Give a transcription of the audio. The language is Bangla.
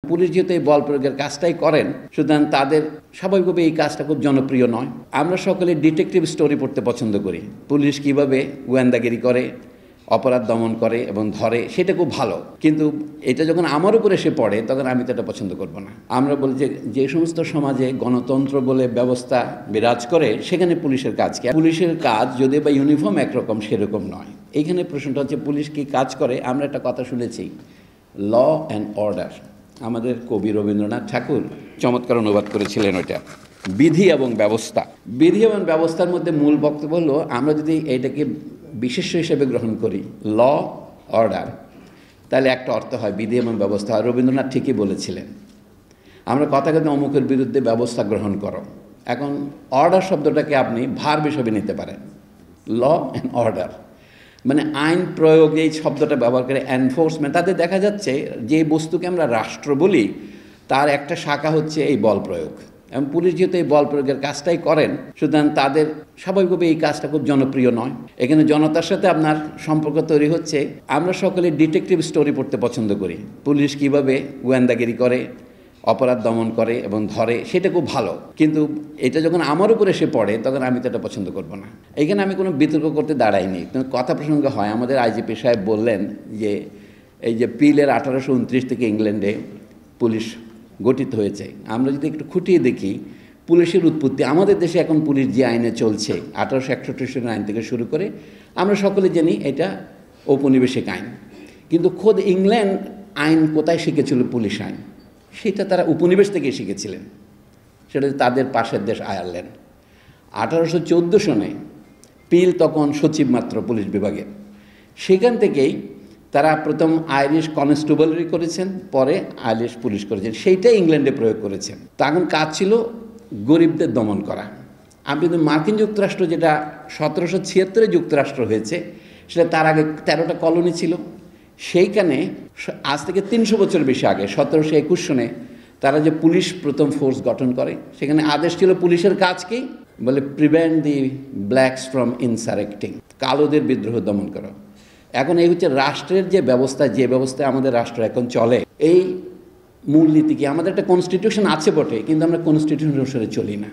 পুলিশ যেহেতু এই বল প্রয়োগের কাজটাই করেন, সুতরাং তাদের স্বাভাবিকভাবে এই কাজটা খুব জনপ্রিয় নয়। আমরা সকলে ডিটেকটিভ স্টোরি পড়তে পছন্দ করি। পুলিশ কিভাবে গোয়েন্দাগিরি করে, অপরাধ দমন করে এবং ধরে, সেটা খুব ভালো। কিন্তু এটা যখন আমার উপরে এসে পড়ে তখন আমি তো এটা পছন্দ করব না। আমরা বলি যে সমস্ত সমাজে গণতন্ত্র বলে ব্যবস্থা বিরাজ করে সেখানে পুলিশের কাজ কি? পুলিশের কাজ যদি বা ইউনিফর্ম একরকম সেরকম নয়। এইখানে প্রশ্নটা হচ্ছে পুলিশ কি কাজ করে। আমরা একটা কথা শুনেছি, ল অ্যান্ড অর্ডার। আমাদের কবি রবীন্দ্রনাথ ঠাকুর চমৎকার অনুবাদ করেছিলেন ওইটা, বিধি এবং ব্যবস্থা। বিধি এবং ব্যবস্থার মধ্যে মূল বক্তব্য হলো আমরা যদি এটাকে বিশেষ্য হিসেবে গ্রহণ করি, ল অর্ডার, তাহলে একটা অর্থ হয় বিধি এবং ব্যবস্থা। রবীন্দ্রনাথ ঠিকই বলেছিলেন, আমরা কথা কথা অমুকের বিরুদ্ধে ব্যবস্থা গ্রহণ করো। এখন অর্ডার শব্দটাকে আপনি ভার্ব হিসেবে নিতে পারেন, ল অ্যান্ড অর্ডার মানে আইন প্রয়োগে এই শব্দটা ব্যবহার করে এনফোর্সমেন্ট। তাদের দেখা যাচ্ছে যে বস্তুকে আমরা রাষ্ট্র বলি তার একটা শাখা হচ্ছে এই বল প্রয়োগ, এবং পুলিশ যেহেতু এই বল প্রয়োগের কাজটাই করেন, সুতরাং তাদের স্বাভাবিকভাবে এই কাজটা খুব জনপ্রিয় নয়। এখানে জনতার সাথে আপনার সম্পর্ক তৈরি হচ্ছে। আমরা সকলে ডিটেকটিভ স্টোরি পড়তে পছন্দ করি। পুলিশ কিভাবে গোয়েন্দাগিরি করে, অপরাধ দমন করে এবং ধরে, সেটা খুব ভালো। কিন্তু এটা যখন আমার উপরে এসে পড়ে তখন আমি তো এটা পছন্দ করব না। এইখানে আমি কোনো বিতর্ক করতে দাঁড়াইনি। কথা প্রসঙ্গে হয়, আমাদের আইজিপি সাহেব বললেন যে এই যে পিলের 1829 থেকে ইংল্যান্ডে পুলিশ গঠিত হয়েছে। আমরা যদি একটু খুঁটিয়ে দেখি পুলিশের উৎপত্তি, আমাদের দেশে এখন পুলিশ যে আইনে চলছে 1861 সনের আইন থেকে শুরু করে, আমরা সকলে জানি এটা ঔপনিবেশিক আইন। কিন্তু খোদ ইংল্যান্ড আইন কোথায় শিখেছিল পুলিশ আইন? সেটা তারা উপনিবেশ থেকে শিখেছিলেন, সেটা তাদের পাশের দেশ আয়ারল্যান্ড। 1814 সনে পিল তখন সচিব মাত্র পুলিশ বিভাগের। সেখান থেকেই তারা প্রথম আইরিশ কনস্টেবলরি করেছেন, পরে আইরিশ পুলিশ করেছেন। সেইটাই ইংল্যান্ডে প্রয়োগ করেছেন। তখন কাজ ছিল গরিবদের দমন করা। আপনি কিন্তু মার্কিন যুক্তরাষ্ট্র, যেটা 1776 যুক্তরাষ্ট্র হয়েছে, সেটা তার আগে 13টা কলোনি ছিল। সেইখানে আজ থেকে 300 বছর বেশি আগে 1721 সনে তারা যে পুলিশ প্রথম ফোর্স গঠন করে, সেখানে আদেশ ছিল পুলিশের কাজ কি বলে, প্রিভেন্ট দি ব্ল্যাকস ফ্রম ইনসারেক্টিং, কালোদের বিদ্রোহ দমন করা। এখন এই হচ্ছে রাষ্ট্রের যে ব্যবস্থা, যে ব্যবস্থায় আমাদের রাষ্ট্র এখন চলে। এই মূলনীতি কি? আমাদের একটা কনস্টিটিউশন আছে বটে, কিন্তু আমরা কনস্টিটিউশন অনুসারে চলি না।